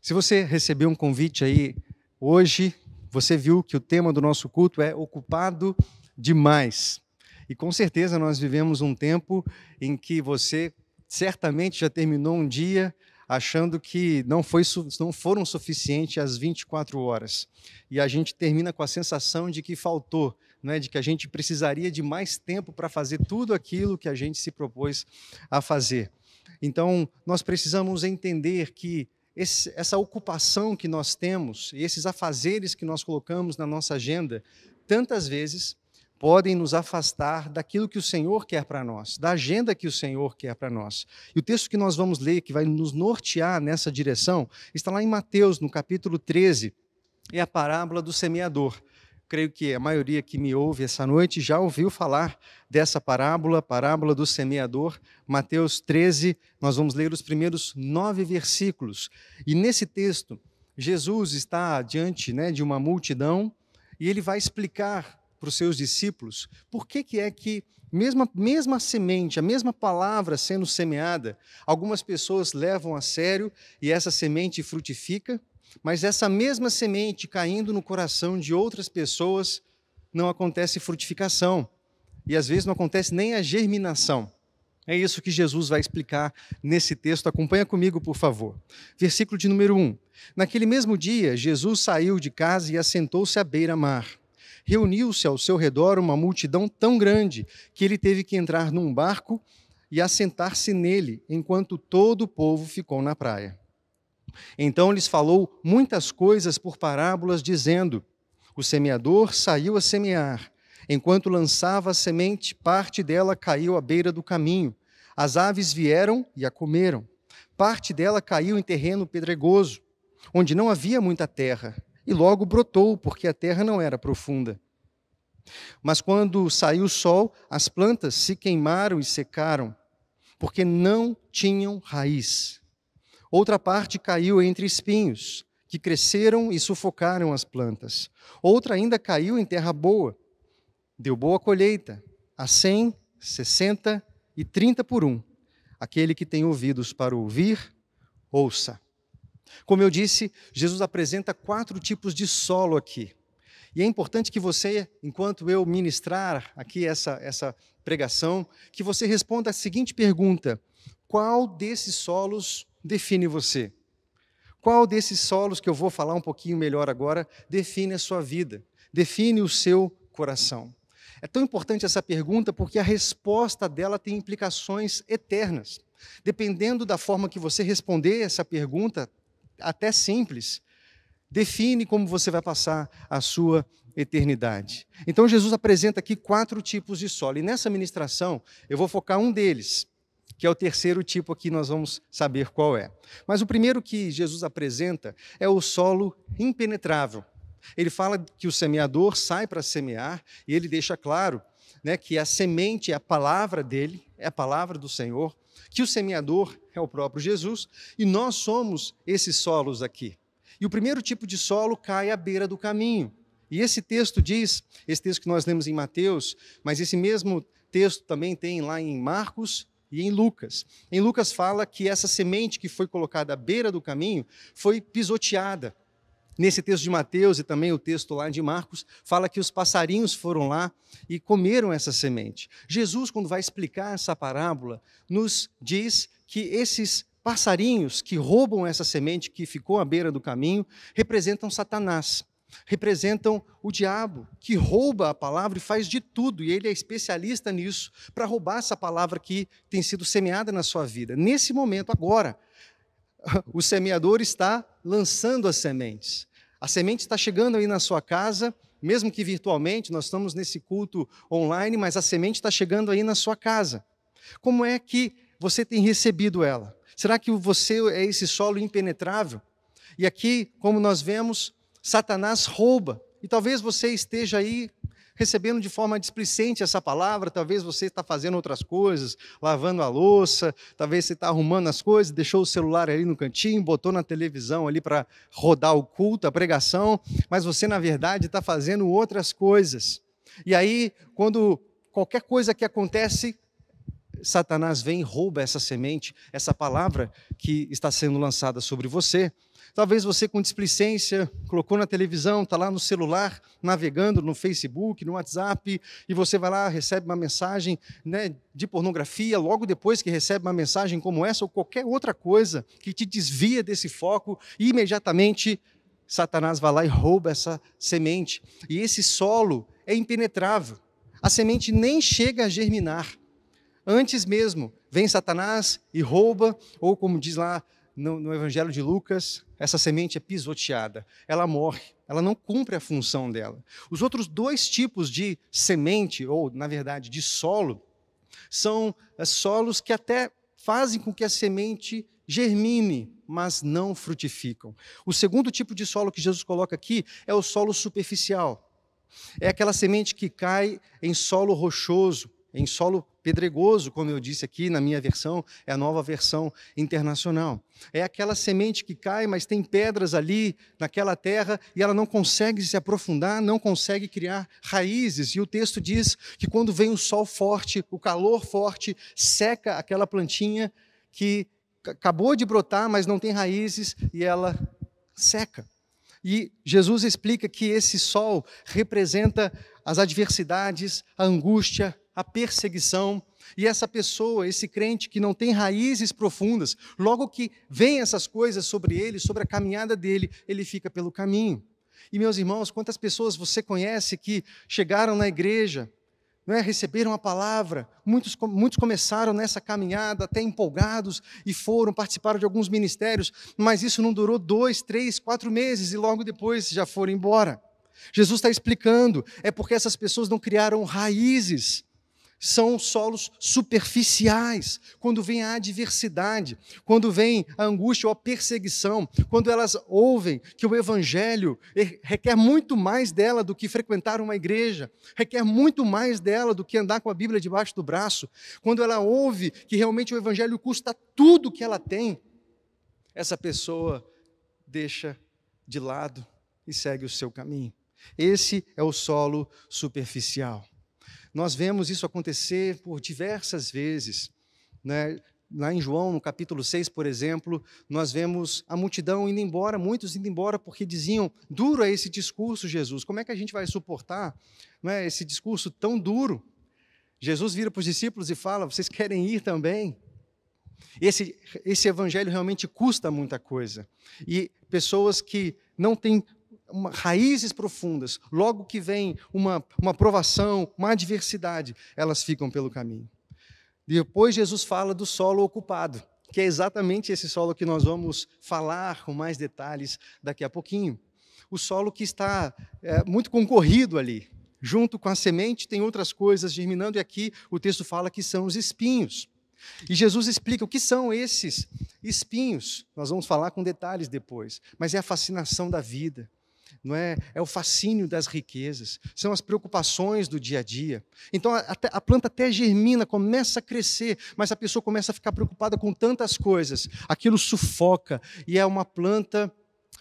Se você recebeu um convite aí hoje, você viu que o tema do nosso culto é ocupado demais. E com certeza nós vivemos um tempo em que você certamente já terminou um dia achando que não foram suficientes as 24 horas. E a gente termina com a sensação de que faltou, né? De que a gente precisaria de mais tempo para fazer tudo aquilo que a gente se propôs a fazer. Então, nós precisamos entender que essa ocupação que nós temos e esses afazeres que nós colocamos na nossa agenda, tantas vezes podem nos afastar daquilo que o Senhor quer para nós, da agenda que o Senhor quer para nós. E o texto que nós vamos ler, que vai nos nortear nessa direção, está lá em Mateus, no capítulo 13, é a parábola do semeador. Creio que a maioria que me ouve essa noite já ouviu falar dessa parábola, parábola do semeador. Mateus 13, nós vamos ler os primeiros 9 versículos. E nesse texto, Jesus está diante, de uma multidão e ele vai explicar para os seus discípulos por que é que, mesma semente, a mesma palavra sendo semeada, algumas pessoas levam a sério e essa semente frutifica, mas essa mesma semente caindo no coração de outras pessoas, não acontece frutificação. E às vezes não acontece nem a germinação. É isso que Jesus vai explicar nesse texto. Acompanha comigo, por favor. Versículo de número 1. Naquele mesmo dia, Jesus saiu de casa e assentou-se à beira-mar. Reuniu-se ao seu redor uma multidão tão grande que ele teve que entrar num barco e assentar-se nele, enquanto todo o povo ficou na praia. Então lhes falou muitas coisas por parábolas, dizendo: o semeador saiu a semear. Enquanto lançava a semente, parte dela caiu à beira do caminho. As aves vieram e a comeram. Parte dela caiu em terreno pedregoso, onde não havia muita terra, e logo brotou, porque a terra não era profunda. Mas quando saiu o sol, as plantas se queimaram e secaram, porque não tinham raiz. Outra parte caiu entre espinhos, que cresceram e sufocaram as plantas. Outra ainda caiu em terra boa. Deu boa colheita, a 100, 60 e 30 por 1. Aquele que tem ouvidos para ouvir, ouça. Como eu disse, Jesus apresenta 4 tipos de solo aqui. E é importante que você, enquanto eu ministrar aqui essa pregação, que você responda a seguinte pergunta: qual desses solos define você? Qual desses solos que eu vou falar um pouquinho melhor agora define a sua vida, define o seu coração? É tão importante essa pergunta porque a resposta dela tem implicações eternas. Dependendo da forma que você responder essa pergunta, até simples, define como você vai passar a sua eternidade. Então Jesus apresenta aqui 4 tipos de solo, e nessa ministração eu vou focar um deles, que é o terceiro tipo aqui, nós vamos saber qual é. Mas o primeiro que Jesus apresenta é o solo impenetrável. Ele fala que o semeador sai para semear e ele deixa claro, que a semente é a palavra dele, é a palavra do Senhor, que o semeador é o próprio Jesus e nós somos esses solos aqui. E o primeiro tipo de solo cai à beira do caminho. E esse texto diz, esse texto que nós lemos em Mateus, mas esse mesmo texto também tem lá em Marcos e em Lucas. Em Lucas fala que essa semente que foi colocada à beira do caminho foi pisoteada. Nesse texto de Mateus e também o texto lá de Marcos, fala que os passarinhos foram lá e comeram essa semente. Jesus, quando vai explicar essa parábola, nos diz que esses passarinhos que roubam essa semente que ficou à beira do caminho, representam Satanás, representam o diabo, que rouba a palavra e faz de tudo, e ele é especialista nisso, para roubar essa palavra que tem sido semeada na sua vida. Nesse momento, agora, o semeador está lançando as sementes. A semente está chegando aí na sua casa, mesmo que virtualmente, nós estamos nesse culto online, mas a semente está chegando aí na sua casa. Como é que você tem recebido ela? Será que você é esse solo impenetrável? E aqui, como nós vemos, Satanás rouba. E talvez você esteja aí recebendo de forma displicente essa palavra, talvez você está fazendo outras coisas, lavando a louça, talvez você está arrumando as coisas, deixou o celular ali no cantinho, botou na televisão ali para rodar o culto, a pregação, mas você, na verdade, está fazendo outras coisas. E aí, quando qualquer coisa que acontece, Satanás vem e rouba essa semente, essa palavra que está sendo lançada sobre você. Talvez você, com displicência, colocou na televisão, está lá no celular, navegando no Facebook, no WhatsApp, e você vai lá, recebe uma mensagem, né, de pornografia, logo depois que recebe uma mensagem como essa, ou qualquer outra coisa que te desvia desse foco, e imediatamente Satanás vai lá e rouba essa semente. E esse solo é impenetrável. A semente nem chega a germinar. Antes mesmo, vem Satanás e rouba, ou como diz lá no Evangelho de Lucas, essa semente é pisoteada, ela morre, ela não cumpre a função dela. Os outros dois tipos de semente, ou na verdade de solo, são solos que até fazem com que a semente germine, mas não frutificam. O segundo tipo de solo que Jesus coloca aqui é o solo superficial. É aquela semente que cai em solo rochoso, em solo pedregoso, como eu disse aqui na minha versão, é a nova versão internacional. É aquela semente que cai, mas tem pedras ali naquela terra e ela não consegue se aprofundar, não consegue criar raízes. E o texto diz que quando vem o sol forte, o calor forte, seca aquela plantinha que acabou de brotar, mas não tem raízes e ela seca. E Jesus explica que esse sol representa as adversidades, a angústia, a perseguição, e essa pessoa, esse crente que não tem raízes profundas, logo que vem essas coisas sobre ele, sobre a caminhada dele, ele fica pelo caminho. E meus irmãos, quantas pessoas você conhece que chegaram na igreja, não é, receberam a palavra, muitos começaram nessa caminhada até empolgados e participaram de alguns ministérios, mas isso não durou 2, 3, 4 meses e logo depois já foram embora. Jesus está explicando, é porque essas pessoas não criaram raízes, são solos superficiais. Quando vem a adversidade, quando vem a angústia ou a perseguição, quando elas ouvem que o evangelho requer muito mais dela do que frequentar uma igreja, requer muito mais dela do que andar com a Bíblia debaixo do braço, quando ela ouve que realmente o evangelho custa tudo que ela tem, essa pessoa deixa de lado e segue o seu caminho. Esse é o solo superficial. Nós vemos isso acontecer por diversas vezes, né? Lá em João, no capítulo 6, por exemplo, nós vemos a multidão indo embora, muitos indo embora porque diziam, duro é esse discurso, Jesus, como é que a gente vai suportar, não é, esse discurso tão duro? Jesus vira para os discípulos e fala, vocês querem ir também? Esse evangelho realmente custa muita coisa. E pessoas que não têm raízes profundas, logo que vem uma provação, uma adversidade, elas ficam pelo caminho. Depois Jesus fala do solo ocupado, que é exatamente esse solo que nós vamos falar com mais detalhes daqui a pouquinho. O solo que está muito concorrido ali. Junto com a semente tem outras coisas germinando, e aqui o texto fala que são os espinhos. E Jesus explica o que são esses espinhos. Nós vamos falar com detalhes depois, mas é a fascinação da vida. Não é? É o fascínio das riquezas, são as preocupações do dia a dia. Então a planta até germina, começa a crescer, mas a pessoa começa a ficar preocupada com tantas coisas, aquilo sufoca, e é uma planta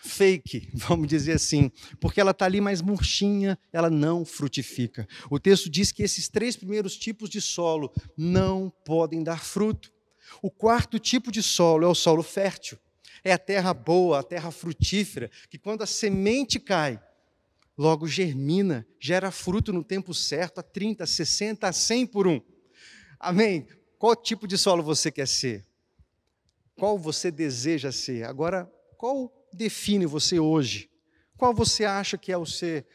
fake, vamos dizer assim, porque ela está ali mais murchinha, ela não frutifica. O texto diz que esses 3 primeiros tipos de solo não podem dar fruto. O quarto tipo de solo é o solo fértil. É a terra boa, a terra frutífera, que quando a semente cai, logo germina, gera fruto no tempo certo, a 30, 60, a 100 por 1. Amém? Qual tipo de solo você quer ser? Qual você deseja ser? Agora, qual define você hoje? Qual você acha que é o ser?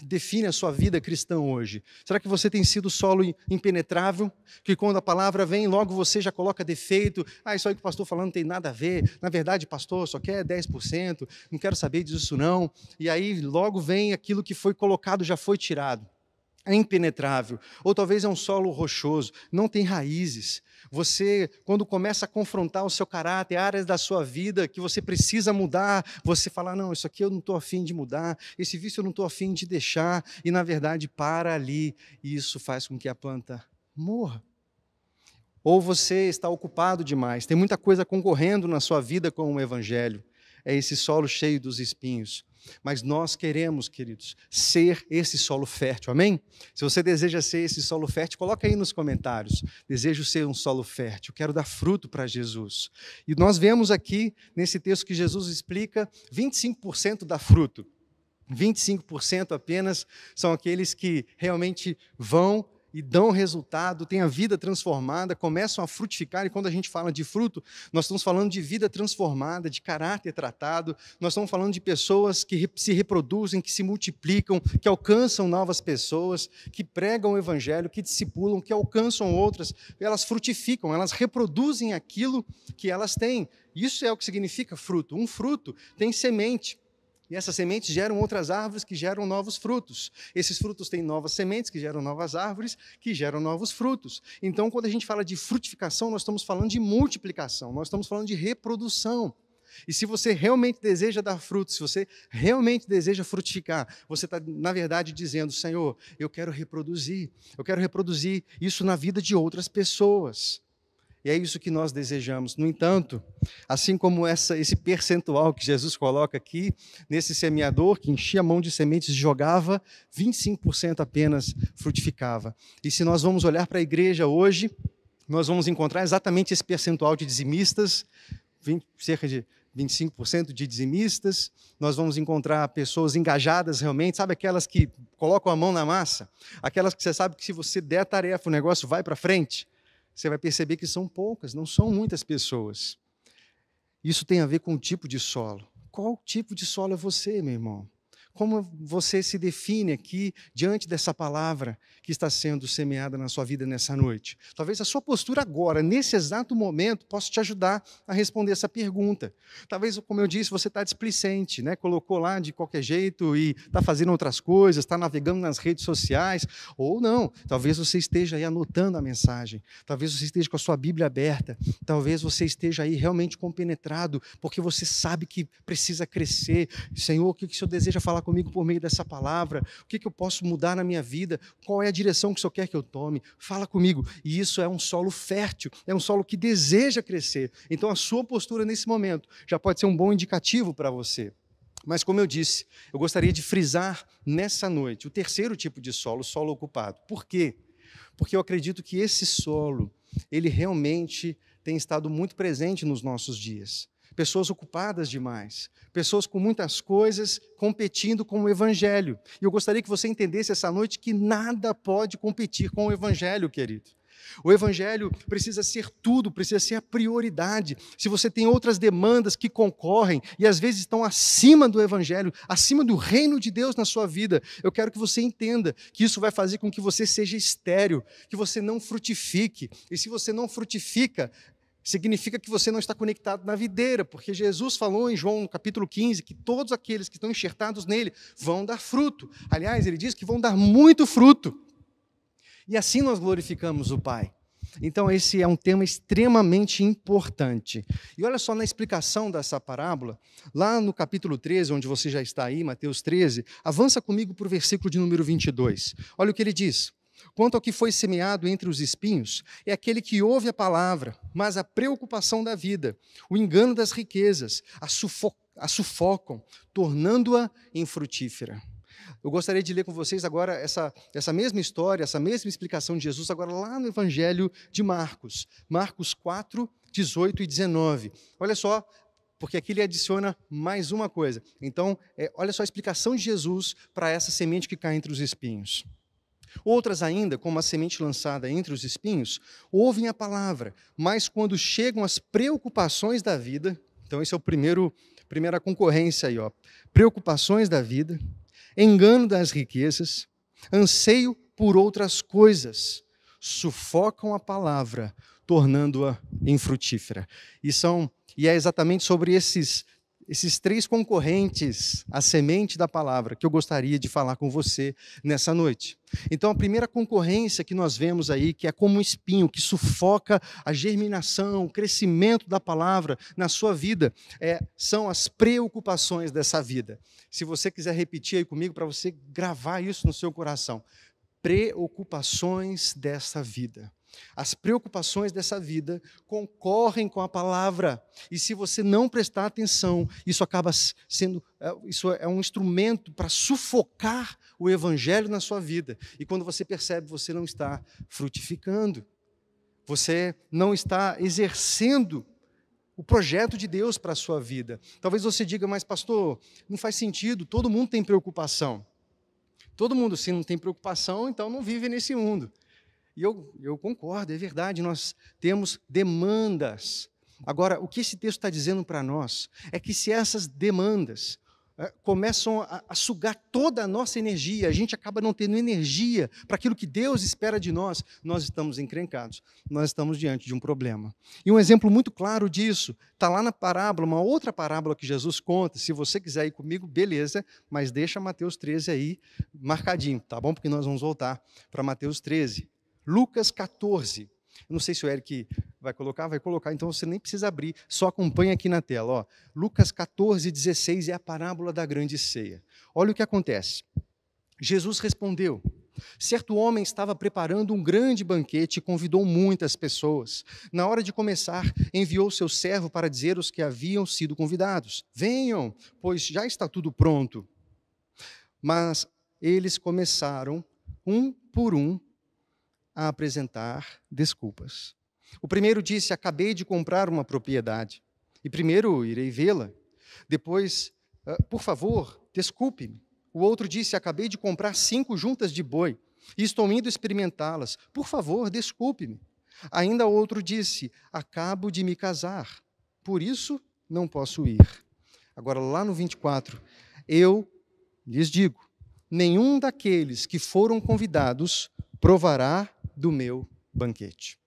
Define a sua vida cristã hoje? Será que você tem sido solo impenetrável? Que quando a palavra vem, logo você já coloca defeito. Isso aí que o pastor falando não tem nada a ver. Na verdade, pastor, só quer 10%, não quero saber disso não. E aí logo vem aquilo que foi colocado, já foi tirado. É impenetrável. Ou talvez é um solo rochoso, não tem raízes. Você, quando começa a confrontar o seu caráter, áreas da sua vida que você precisa mudar, você fala, não, isso aqui eu não estou afim de mudar, esse vício eu não estou afim de deixar, e na verdade para ali, e isso faz com que a planta morra. Ou você está ocupado demais, tem muita coisa concorrendo na sua vida com o evangelho, é esse solo cheio dos espinhos. Mas nós queremos, queridos, ser esse solo fértil, amém? Se você deseja ser esse solo fértil, coloca aí nos comentários. Desejo ser um solo fértil, quero dar fruto para Jesus. E nós vemos aqui, nesse texto que Jesus explica, 25% dá fruto. 25% apenas são aqueles que realmente vão e dão resultado, têm a vida transformada, começam a frutificar. E quando a gente fala de fruto, nós estamos falando de vida transformada, de caráter tratado, nós estamos falando de pessoas que se reproduzem, que se multiplicam, que alcançam novas pessoas, que pregam o evangelho, que discipulam, que alcançam outras. Elas frutificam, elas reproduzem aquilo que elas têm. Isso é o que significa fruto. Um fruto tem semente. E essas sementes geram outras árvores que geram novos frutos. Esses frutos têm novas sementes que geram novas árvores que geram novos frutos. Então, quando a gente fala de frutificação, nós estamos falando de multiplicação, nós estamos falando de reprodução. E se você realmente deseja dar frutos, se você realmente deseja frutificar, você está, na verdade, dizendo, Senhor, eu quero reproduzir isso na vida de outras pessoas. E é isso que nós desejamos. No entanto, assim como esse percentual que Jesus coloca aqui, nesse semeador que enchia a mão de sementes e jogava, 25% apenas frutificava. E se nós vamos olhar para a igreja hoje, nós vamos encontrar exatamente esse percentual de dizimistas, cerca de 25% de dizimistas, nós vamos encontrar pessoas engajadas realmente, sabe aquelas que colocam a mão na massa? Aquelas que você sabe que se você der a tarefa, o negócio vai para frente? Você vai perceber que são poucas, não são muitas pessoas. Isso tem a ver com o tipo de solo. Qual tipo de solo é você, meu irmão? Como você se define aqui diante dessa palavra que está sendo semeada na sua vida nessa noite? Talvez a sua postura agora, nesse exato momento, possa te ajudar a responder essa pergunta. Talvez, como eu disse, você está displicente, né? Colocou lá de qualquer jeito e está fazendo outras coisas, está navegando nas redes sociais, ou não. Talvez você esteja aí anotando a mensagem, talvez você esteja com a sua Bíblia aberta, talvez você esteja aí realmente compenetrado, porque você sabe que precisa crescer. Senhor, o que o Senhor deseja falar comigo por meio dessa palavra? O que eu posso mudar na minha vida? Qual é a direção que o Senhor quer que eu tome? Fala comigo. E isso é um solo fértil, é um solo que deseja crescer. Então a sua postura nesse momento já pode ser um bom indicativo para você. Mas como eu disse, eu gostaria de frisar nessa noite o terceiro tipo de solo, o solo ocupado. Por quê? Porque eu acredito que esse solo, ele realmente tem estado muito presente nos nossos dias. Pessoas ocupadas demais, pessoas com muitas coisas competindo com o Evangelho. E eu gostaria que você entendesse essa noite que nada pode competir com o Evangelho, querido. O Evangelho precisa ser tudo, precisa ser a prioridade. Se você tem outras demandas que concorrem e às vezes estão acima do Evangelho, acima do reino de Deus na sua vida, eu quero que você entenda que isso vai fazer com que você seja estéril, que você não frutifique. E se você não frutifica, significa que você não está conectado na videira, porque Jesus falou em João, no capítulo 15, que todos aqueles que estão enxertados nele vão dar fruto. Aliás, ele diz que vão dar muito fruto. E assim nós glorificamos o Pai. Então, esse é um tema extremamente importante. E olha só na explicação dessa parábola, lá no capítulo 13, onde você já está aí, Mateus 13, avança comigo para o versículo de número 22. Olha o que ele diz. Quanto ao que foi semeado entre os espinhos, é aquele que ouve a palavra, mas a preocupação da vida, o engano das riquezas, a sufocam, tornando-a infrutífera. Eu gostaria de ler com vocês agora essa mesma história, essa mesma explicação de Jesus, agora lá no Evangelho de Marcos. Marcos 4, 18 e 19. Olha só, porque aqui ele adiciona mais uma coisa. Então, olha só a explicação de Jesus para essa semente que cai entre os espinhos. Outras ainda, como a semente lançada entre os espinhos, ouvem a palavra, mas quando chegam as preocupações da vida, então esse é o primeira concorrência aí, ó, preocupações da vida, engano das riquezas, anseio por outras coisas, sufocam a palavra, tornando-a infrutífera. E é exatamente sobre esses três concorrentes à semente da palavra que eu gostaria de falar com você nessa noite. Então, a primeira concorrência que nós vemos aí, que é como um espinho que sufoca a germinação, o crescimento da palavra na sua vida, são as preocupações dessa vida. Se você quiser repetir aí comigo, para você gravar isso no seu coração. Preocupações dessa vida. As preocupações dessa vida concorrem com a palavra. E se você não prestar atenção, isso acaba sendo, isso é um instrumento para sufocar o evangelho na sua vida. E quando você percebe, você não está frutificando. Você não está exercendo o projeto de Deus para a sua vida. Talvez você diga, mas pastor, não faz sentido, todo mundo tem preocupação. Todo mundo, se não tem preocupação, então não vive nesse mundo. E eu concordo, é verdade, nós temos demandas. Agora, o que esse texto está dizendo para nós é que se essas demandas começam a sugar toda a nossa energia, a gente acaba não tendo energia para aquilo que Deus espera de nós, nós estamos encrencados, nós estamos diante de um problema. E um exemplo muito claro disso está lá na parábola, uma outra parábola que Jesus conta. Se você quiser ir comigo, beleza, mas deixa Mateus 13 aí marcadinho, tá bom? Porque nós vamos voltar para Mateus 13. Lucas 14. Eu não sei se o Eric vai colocar, então você nem precisa abrir, só acompanha aqui na tela. Ó. Lucas 14, 16 é a parábola da grande ceia. Olha o que acontece. Jesus respondeu: certo homem estava preparando um grande banquete e convidou muitas pessoas. Na hora de começar, enviou seu servo para dizer aos que haviam sido convidados: venham, pois já está tudo pronto. Mas eles começaram, um por um, a apresentar desculpas. O primeiro disse: acabei de comprar uma propriedade e primeiro irei vê-la. Depois, por favor, desculpe-me. O outro disse: acabei de comprar 5 juntas de boi e estou indo experimentá-las. Por favor, desculpe-me. Ainda outro disse: acabo de me casar, por isso não posso ir. Agora, lá no 24, eu lhes digo: nenhum daqueles que foram convidados provará do meu banquete.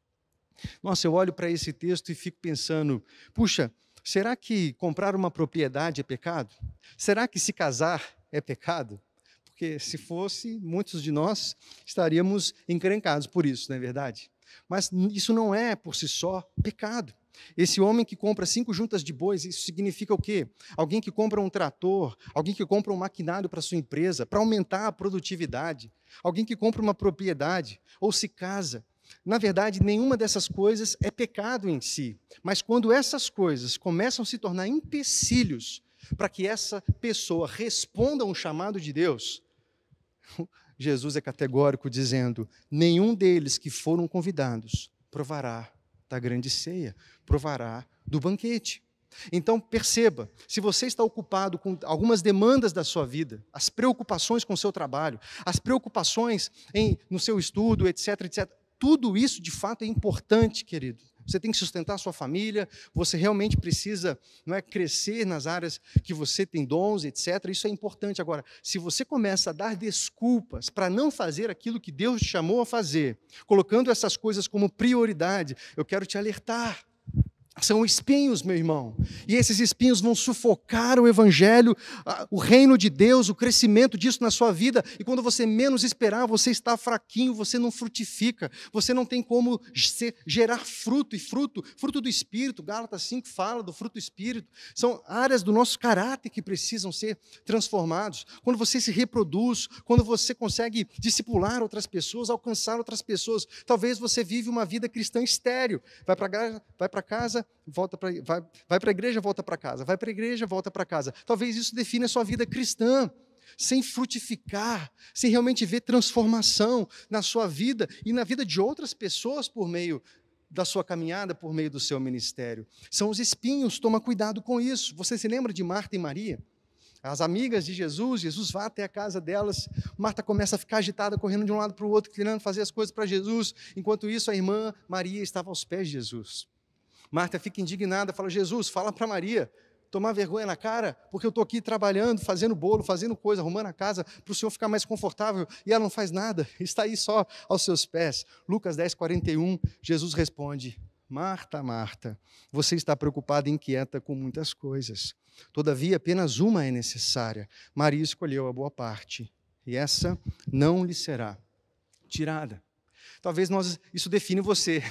Nossa, eu olho para esse texto e fico pensando, puxa, será que comprar uma propriedade é pecado? Será que se casar é pecado? Porque se fosse, muitos de nós estaríamos encrencados por isso, não é verdade? Mas isso não é, por si só, pecado. Esse homem que compra 5 juntas de bois, isso significa o quê? Alguém que compra um trator, alguém que compra um maquinário para a sua empresa, para aumentar a produtividade, alguém que compra uma propriedade, ou se casa. Na verdade, nenhuma dessas coisas é pecado em si, mas quando essas coisas começam a se tornar empecilhos para que essa pessoa responda a um chamado de Deus, Jesus é categórico dizendo: nenhum deles que foram convidados provará da grande ceia, provará do banquete. Então, perceba, se você está ocupado com algumas demandas da sua vida, as preocupações com o seu trabalho, as preocupações no seu estudo, etc., etc., tudo isso, de fato, é importante, querido. Você tem que sustentar a sua família, você realmente precisa, não é, crescer nas áreas que você tem dons, etc. Isso é importante. Agora, se você começa a dar desculpas para não fazer aquilo que Deus te chamou a fazer, colocando essas coisas como prioridade, eu quero te alertar. São espinhos, meu irmão, e esses espinhos vão sufocar o evangelho, o reino de Deus, o crescimento disso na sua vida, e quando você menos esperar, você está fraquinho, você não frutifica, você não tem como gerar fruto, e fruto do Espírito. Gálatas 5 fala do fruto do Espírito, são áreas do nosso caráter que precisam ser transformados. Quando você se reproduz, quando você consegue discipular outras pessoas, alcançar outras pessoas, talvez você vive uma vida cristã estéril, vai para casa, vai para a igreja, volta para casa, vai para a igreja, volta para casa. Talvez isso defina a sua vida cristã, sem frutificar, sem realmente ver transformação na sua vida e na vida de outras pessoas por meio da sua caminhada, por meio do seu ministério. São os espinhos, toma cuidado com isso. Você se lembra de Marta e Maria? As amigas de Jesus, Jesus vai até a casa delas, Marta começa a ficar agitada, correndo de um lado para o outro, querendo fazer as coisas para Jesus. Enquanto isso, a irmã Maria estava aos pés de Jesus. Marta fica indignada, fala: Jesus, fala para Maria tomar vergonha na cara, porque eu estou aqui trabalhando, fazendo bolo, fazendo coisa, arrumando a casa, para o Senhor ficar mais confortável, e ela não faz nada, está aí só aos seus pés. Lucas 10, 41, Jesus responde: Marta, Marta, você está preocupada e inquieta com muitas coisas. Todavia, apenas uma é necessária. Maria escolheu a boa parte, e essa não lhe será tirada. Talvez isso define você.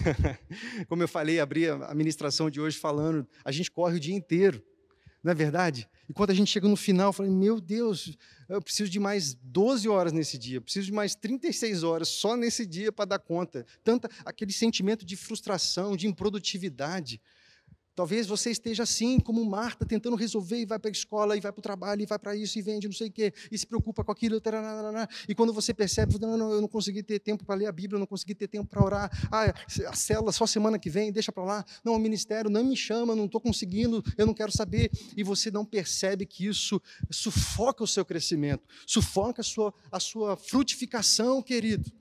Como eu falei, abri a ministração de hoje falando, a gente corre o dia inteiro. Não é verdade? E quando a gente chega no final, eu falei, meu Deus, eu preciso de mais 12 horas nesse dia, eu preciso de mais 36 horas só nesse dia para dar conta. Aquele sentimento de frustração, de improdutividade. Talvez você esteja assim, como Marta, tentando resolver, e vai para a escola, e vai para o trabalho, e vai para isso, e vende, não sei o quê, e se preocupa com aquilo, e quando você percebe, não, eu não consegui ter tempo para ler a Bíblia, eu não consegui ter tempo para orar, a célula só semana que vem, deixa para lá, não, o ministério não me chama, não estou conseguindo, eu não quero saber, e você não percebe que isso sufoca o seu crescimento, sufoca a sua frutificação, querido.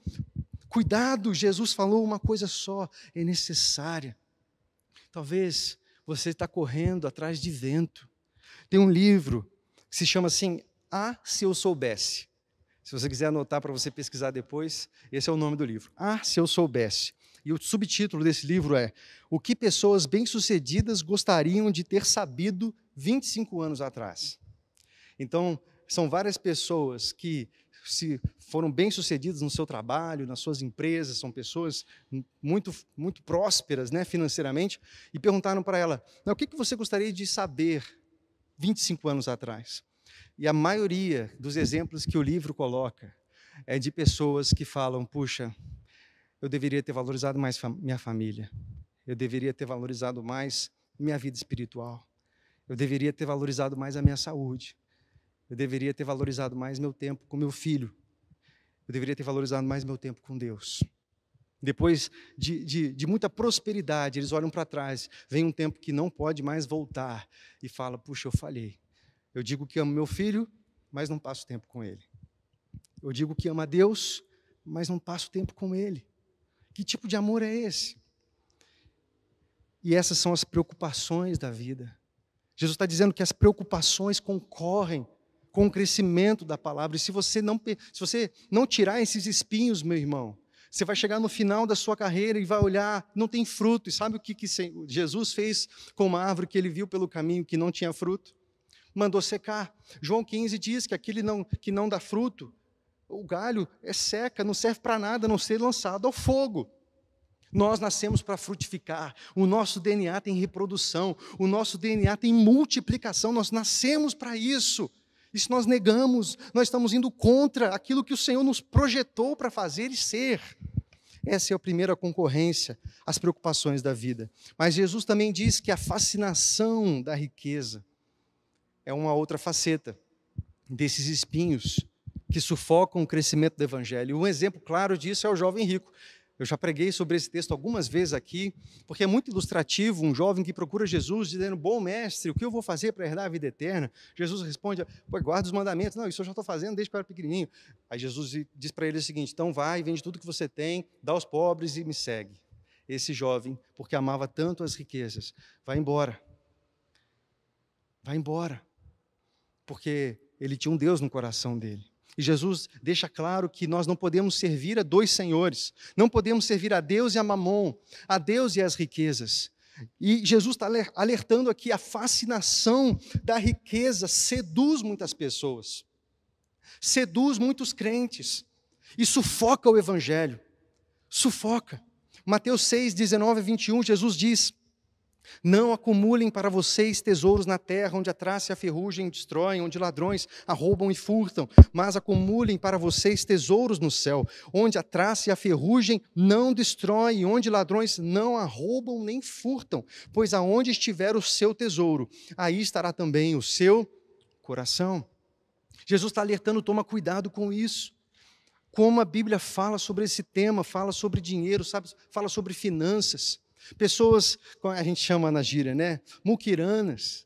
Cuidado, Jesus falou uma coisa só, é necessária. Talvez você está correndo atrás de vento. Tem um livro que se chama assim, Se Eu Soubesse. Se você quiser anotar para você pesquisar depois, esse é o nome do livro. Se Eu Soubesse. E o subtítulo desse livro é O que pessoas bem-sucedidas gostariam de ter sabido 25 anos atrás. Então, são várias pessoas que foram bem-sucedidas no seu trabalho, nas suas empresas, são pessoas muito, muito prósperas, né, financeiramente, e perguntaram para ela, o que você gostaria de saber 25 anos atrás? E a maioria dos exemplos que o livro coloca é de pessoas que falam, puxa, eu deveria ter valorizado mais minha família, eu deveria ter valorizado mais minha vida espiritual, eu deveria ter valorizado mais a minha saúde, eu deveria ter valorizado mais meu tempo com meu filho. Eu deveria ter valorizado mais meu tempo com Deus. Depois de muita prosperidade, eles olham para trás, vem um tempo que não pode mais voltar e fala, puxa, eu falhei. Eu digo que amo meu filho, mas não passo tempo com ele. Eu digo que amo a Deus, mas não passo tempo com ele. Que tipo de amor é esse? E essas são as preocupações da vida. Jesus está dizendo que as preocupações concorrem com o crescimento da palavra. E se você não tirar esses espinhos, meu irmão, você vai chegar no final da sua carreira e vai olhar, não tem fruto. E sabe o que Jesus fez com uma árvore que ele viu pelo caminho que não tinha fruto? Mandou secar. João 15 diz que aquele que não dá fruto, o galho é seca, não serve para nada, a não ser lançado ao fogo. Nós nascemos para frutificar, o nosso DNA tem reprodução, o nosso DNA tem multiplicação, nós nascemos para isso. E se nós negamos, nós estamos indo contra aquilo que o Senhor nos projetou para fazer e ser. Essa é a primeira concorrência, as preocupações da vida. Mas Jesus também diz que a fascinação da riqueza é uma outra faceta desses espinhos que sufocam o crescimento do Evangelho. Um exemplo claro disso é o jovem rico. Eu já preguei sobre esse texto algumas vezes aqui, porque é muito ilustrativo um jovem que procura Jesus dizendo, bom mestre, o que eu vou fazer para herdar a vida eterna? Jesus responde, guarda os mandamentos. Não, isso eu já estou fazendo desde que eu era pequenininho. Aí Jesus diz para ele o seguinte, então vai, vende tudo que você tem, dá aos pobres e me segue. Esse jovem, porque amava tanto as riquezas, vai embora. Vai embora. Porque ele tinha um Deus no coração dele. E Jesus deixa claro que nós não podemos servir a dois senhores, não podemos servir a Deus e a Mamon, a Deus e as riquezas. E Jesus está alertando aqui, a fascinação da riqueza seduz muitas pessoas, seduz muitos crentes e sufoca o Evangelho, sufoca. Mateus 6, 19 a 21, Jesus diz, não acumulem para vocês tesouros na terra, onde a traça e a ferrugem destroem, onde ladrões arrombam e furtam, mas acumulem para vocês tesouros no céu, onde a traça e a ferrugem não destroem, onde ladrões não arrombam nem furtam, pois aonde estiver o seu tesouro, aí estará também o seu coração. Jesus está alertando, toma cuidado com isso. Como a Bíblia fala sobre esse tema, fala sobre dinheiro, fala sobre finanças. Pessoas, como a gente chama na gíria, né? Muquiranas.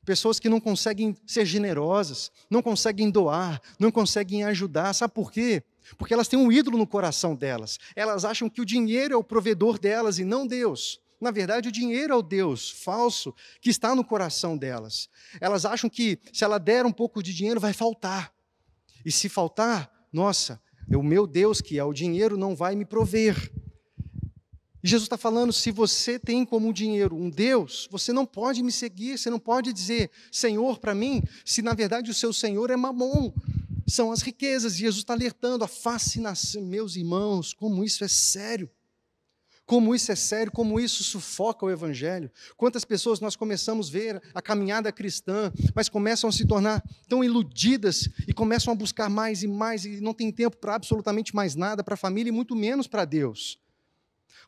Pessoas que não conseguem ser generosas, não conseguem doar, não conseguem ajudar. Sabe por quê? Porque elas têm um ídolo no coração delas. Elas acham que o dinheiro é o provedor delas e não Deus. Na verdade, o dinheiro é o Deus falso que está no coração delas. Elas acham que se ela der um pouco de dinheiro, vai faltar. E se faltar, nossa, o meu Deus, que é o dinheiro, não vai me prover. E Jesus está falando, se você tem como dinheiro um Deus, você não pode me seguir, você não pode dizer Senhor para mim, se na verdade o seu Senhor é Mamon, são as riquezas. E Jesus está alertando a fascinação, meus irmãos, como isso é sério. Como isso é sério, como isso sufoca o Evangelho. Quantas pessoas nós começamos a ver a caminhada cristã, mas começam a se tornar tão iludidas e começam a buscar mais e não tem tempo para absolutamente mais nada, para a família e muito menos para Deus.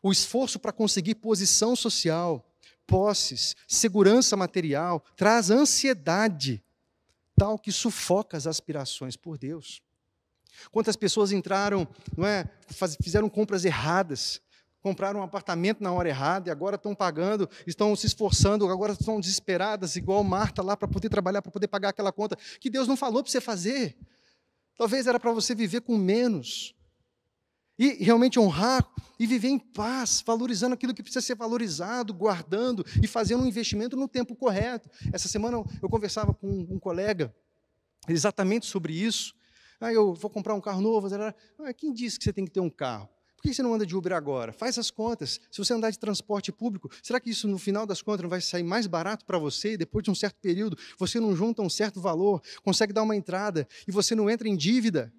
O esforço para conseguir posição social, posses, segurança material, traz ansiedade, tal que sufoca as aspirações por Deus. Quantas pessoas entraram, fizeram compras erradas, compraram um apartamento na hora errada e agora estão pagando, estão se esforçando, agora estão desesperadas, igual Marta lá, para poder trabalhar, para poder pagar aquela conta que Deus não falou para você fazer. Talvez era para você viver com menos. E realmente honrar e viver em paz, valorizando aquilo que precisa ser valorizado, guardando e fazendo um investimento no tempo correto. Essa semana eu conversava com um colega exatamente sobre isso. Eu vou comprar um carro novo. Quem disse que você tem que ter um carro? Por que você não anda de Uber agora? Faz as contas. Se você andar de transporte público, será que isso, no final das contas, não vai sair mais barato para você? E depois de um certo período, você não junta um certo valor, consegue dar uma entrada e você não entra em dívida?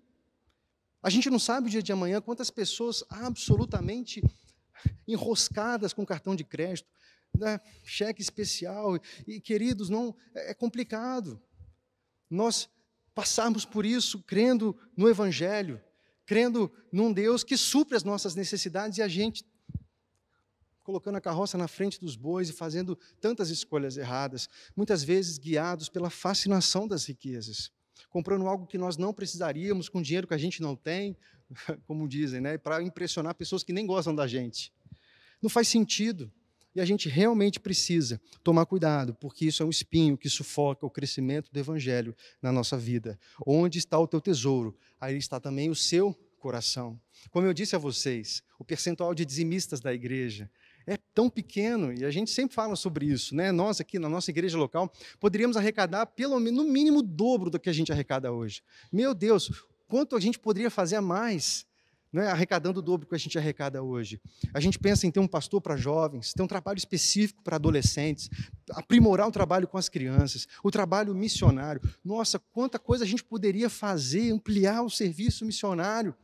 A gente não sabe o dia de amanhã quantas pessoas absolutamente enroscadas com cartão de crédito, cheque especial. E, queridos, não é complicado. Nós passarmos por isso crendo no Evangelho, crendo num Deus que supre as nossas necessidades e a gente colocando a carroça na frente dos bois e fazendo tantas escolhas erradas, muitas vezes guiados pela fascinação das riquezas, comprando algo que nós não precisaríamos com dinheiro que a gente não tem, como dizem, para impressionar pessoas que nem gostam da gente. Não faz sentido. E a gente realmente precisa tomar cuidado, porque isso é um espinho que sufoca o crescimento do Evangelho na nossa vida. Onde está o teu tesouro? Aí está também o seu coração. Como eu disse a vocês, o percentual de dizimistas da igreja é tão pequeno, e a gente sempre fala sobre isso, Nós aqui na nossa igreja local poderíamos arrecadar pelo menos, no mínimo, o dobro do que a gente arrecada hoje. Meu Deus, quanto a gente poderia fazer a mais? Arrecadando o dobro que a gente arrecada hoje. A gente pensa em ter um pastor para jovens, ter um trabalho específico para adolescentes, aprimorar o trabalho com as crianças, o trabalho missionário. Nossa, quanta coisa a gente poderia fazer, ampliar o serviço missionário.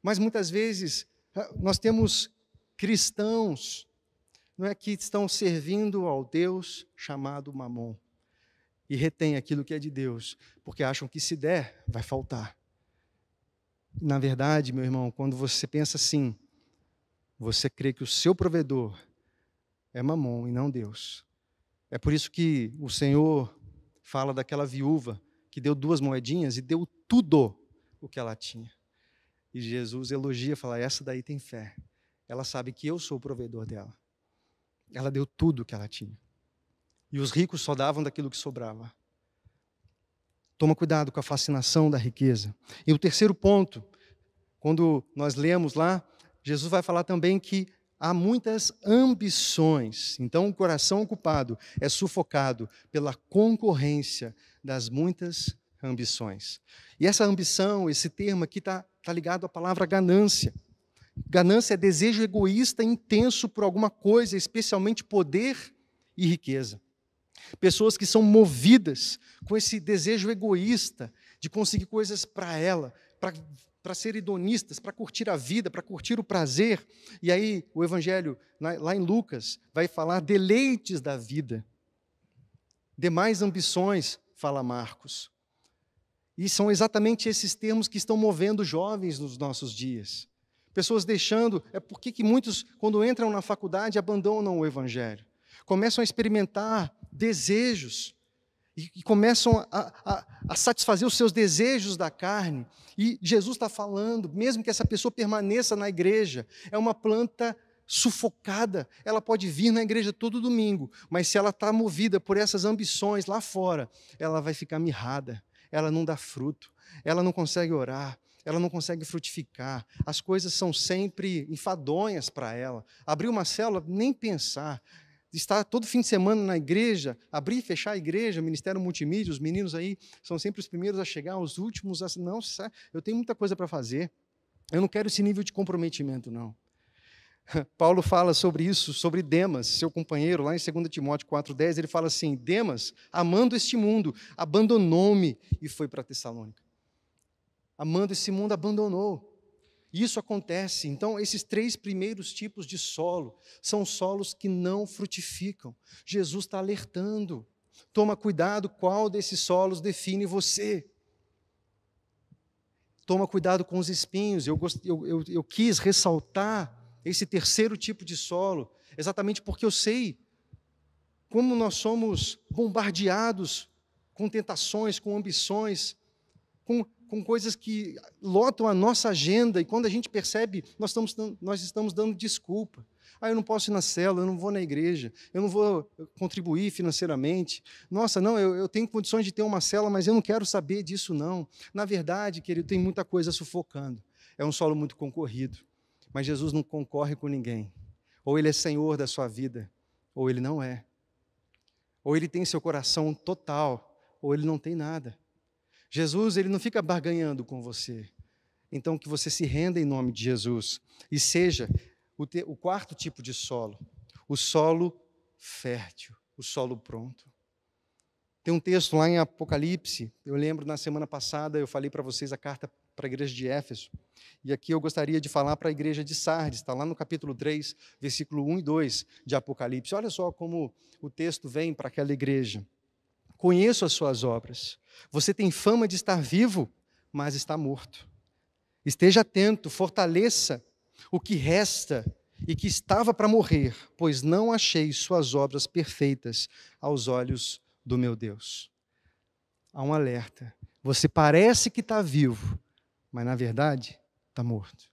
Mas muitas vezes nós temos cristãos que estão servindo ao Deus chamado Mamon e retém aquilo que é de Deus, porque acham que se der, vai faltar. Na verdade, meu irmão, quando você pensa assim, você crê que o seu provedor é Mamon e não Deus. É por isso que o Senhor fala daquela viúva que deu 2 moedinhas e deu tudo o que ela tinha. E Jesus elogia, fala, essa daí tem fé. Ela sabe que eu sou o provedor dela. Ela deu tudo o que ela tinha. E os ricos só davam daquilo que sobrava. Toma cuidado com a fascinação da riqueza. E o terceiro ponto, quando nós lemos lá, Jesus vai falar também que há muitas ambições. Então, o coração ocupado é sufocado pela concorrência das muitas ambições. E essa ambição, esse termo aqui está ligado à palavra ganância. Ganância é desejo egoísta intenso por alguma coisa, especialmente poder e riqueza. Pessoas que são movidas com esse desejo egoísta de conseguir coisas para ela, para ser hedonistas, para curtir a vida, para curtir o prazer. E aí o Evangelho, lá em Lucas, vai falar deleites da vida. Demais ambições, fala Marcos. E são exatamente esses termos que estão movendo jovens nos nossos dias. Pessoas deixando, por que muitos, quando entram na faculdade, abandonam o Evangelho? Começam a experimentar desejos e começam a satisfazer os seus desejos da carne. E Jesus está falando, mesmo que essa pessoa permaneça na igreja, é uma planta sufocada. Ela pode vir na igreja todo domingo, mas se ela está movida por essas ambições lá fora, ela vai ficar mirrada, ela não dá fruto, ela não consegue orar, ela não consegue frutificar, as coisas são sempre enfadonhas para ela. Abrir uma célula, nem pensar. Estar todo fim de semana na igreja, abrir e fechar a igreja, ministério multimídia, os meninos aí são sempre os primeiros a chegar, os últimos a... Não, eu tenho muita coisa para fazer. Eu não quero esse nível de comprometimento, não. Paulo fala sobre isso, sobre Demas, seu companheiro, lá em 2 Timóteo 4,10, ele fala assim, Demas, amando este mundo, abandonou-me e foi para Tessalônica. Amando esse mundo, abandonou. Isso acontece. Então, esses 3 primeiros tipos de solo são solos que não frutificam. Jesus está alertando. Toma cuidado qual desses solos define você. Toma cuidado com os espinhos. Eu quis ressaltar esse 3º tipo de solo, exatamente porque eu sei como nós somos bombardeados com tentações, com ambições, com coisas que lotam a nossa agenda, e quando a gente percebe, nós estamos dando desculpa. Eu não posso ir na célula, eu não vou na igreja, eu não vou contribuir financeiramente. Nossa, não, eu tenho condições de ter uma célula, mas eu não quero saber disso, não. Na verdade, querido, tem muita coisa sufocando. É um solo muito concorrido, mas Jesus não concorre com ninguém. Ou Ele é Senhor da sua vida, ou Ele não é. Ou Ele tem seu coração total, ou Ele não tem nada. Jesus, Ele não fica barganhando com você. Então, que você se renda em nome de Jesus e seja o 4º tipo de solo, o solo fértil, o solo pronto. Tem um texto lá em Apocalipse, eu lembro na semana passada, eu falei para vocês a carta para a igreja de Éfeso, e aqui eu gostaria de falar para a igreja de Sardes, está lá no capítulo 3, versículo 1 e 2 de Apocalipse. Olha só como o texto vem para aquela igreja. Conheço as suas obras. Você tem fama de estar vivo, mas está morto. Esteja atento, fortaleça o que resta e que estava para morrer, pois não achei suas obras perfeitas aos olhos do meu Deus. Há um alerta. Você parece que está vivo, mas na verdade está morto.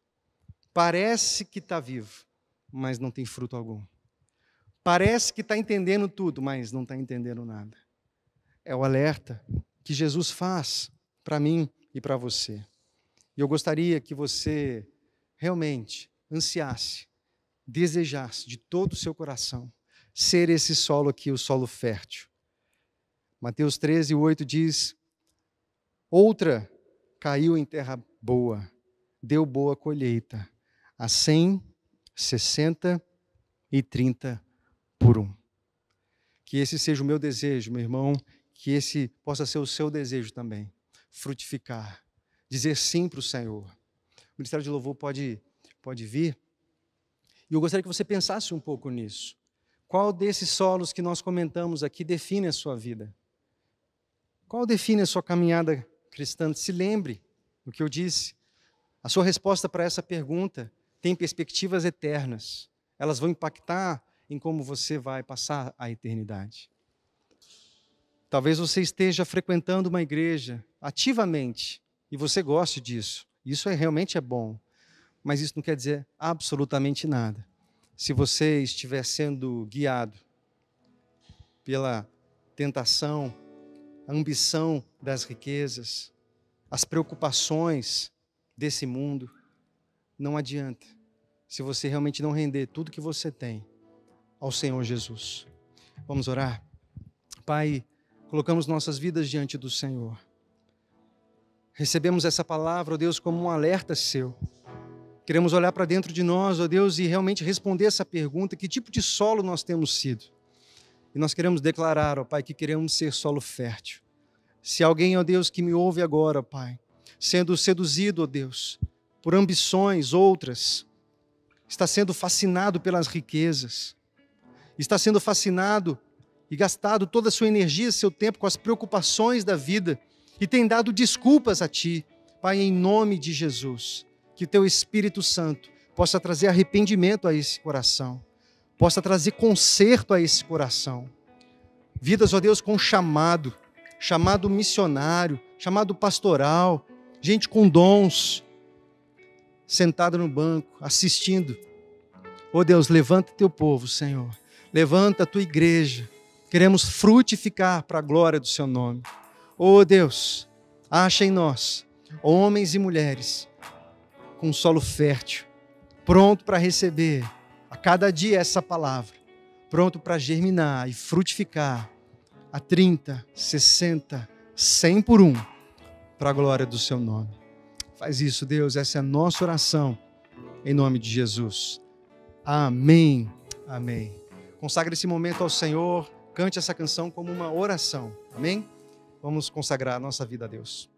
Parece que está vivo, mas não tem fruto algum. Parece que está entendendo tudo, mas não está entendendo nada. É o alerta que Jesus faz para mim e para você. E eu gostaria que você realmente ansiasse, desejasse de todo o seu coração ser esse solo aqui, o solo fértil. Mateus 13, 8 diz: outra caiu em terra boa, deu boa colheita, a 100, 60 e 30 por 1. Que esse seja o meu desejo, meu irmão, que esse possa ser o seu desejo também, frutificar, dizer sim para o Senhor. O Ministério de Louvor pode vir, e eu gostaria que você pensasse um pouco nisso. Qual desses solos que nós comentamos aqui define a sua vida? Qual define a sua caminhada cristã? Se lembre do que eu disse. A sua resposta para essa pergunta tem perspectivas eternas. Elas vão impactar em como você vai passar a eternidade. Talvez você esteja frequentando uma igreja ativamente e você goste disso. Isso realmente é bom, mas isso não quer dizer absolutamente nada. Se você estiver sendo guiado pela tentação, a ambição das riquezas, as preocupações desse mundo, não adianta se você realmente não render tudo que você tem ao Senhor Jesus. Vamos orar? Pai, colocamos nossas vidas diante do Senhor. Recebemos essa palavra, ó Deus, como um alerta seu. Queremos olhar para dentro de nós, ó Deus, e realmente responder essa pergunta: que tipo de solo nós temos sido? E nós queremos declarar, ó Pai, que queremos ser solo fértil. Se alguém, ó Deus, que me ouve agora, ó Pai, sendo seduzido, ó Deus, por ambições outras, está sendo fascinado pelas riquezas, está sendo fascinado e gastado toda a sua energia, seu tempo com as preocupações da vida e tem dado desculpas a Ti, Pai, em nome de Jesus, que Teu Espírito Santo possa trazer arrependimento a esse coração, possa trazer conserto a esse coração. Vidas, ó Deus, com chamado missionário, chamado pastoral, gente com dons, sentada no banco, assistindo. Ó Deus, levanta Teu povo, Senhor, levanta a Tua igreja. Queremos frutificar para a glória do Seu nome. Oh Deus, acha em nós homens e mulheres com solo fértil, pronto para receber a cada dia essa palavra, pronto para germinar e frutificar a 30, 60, 100 por 1, para a glória do Seu nome. Faz isso, Deus, essa é a nossa oração, em nome de Jesus. Amém. Amém. Consagre esse momento ao Senhor. Cante essa canção como uma oração. Amém? Vamos consagrar a nossa vida a Deus.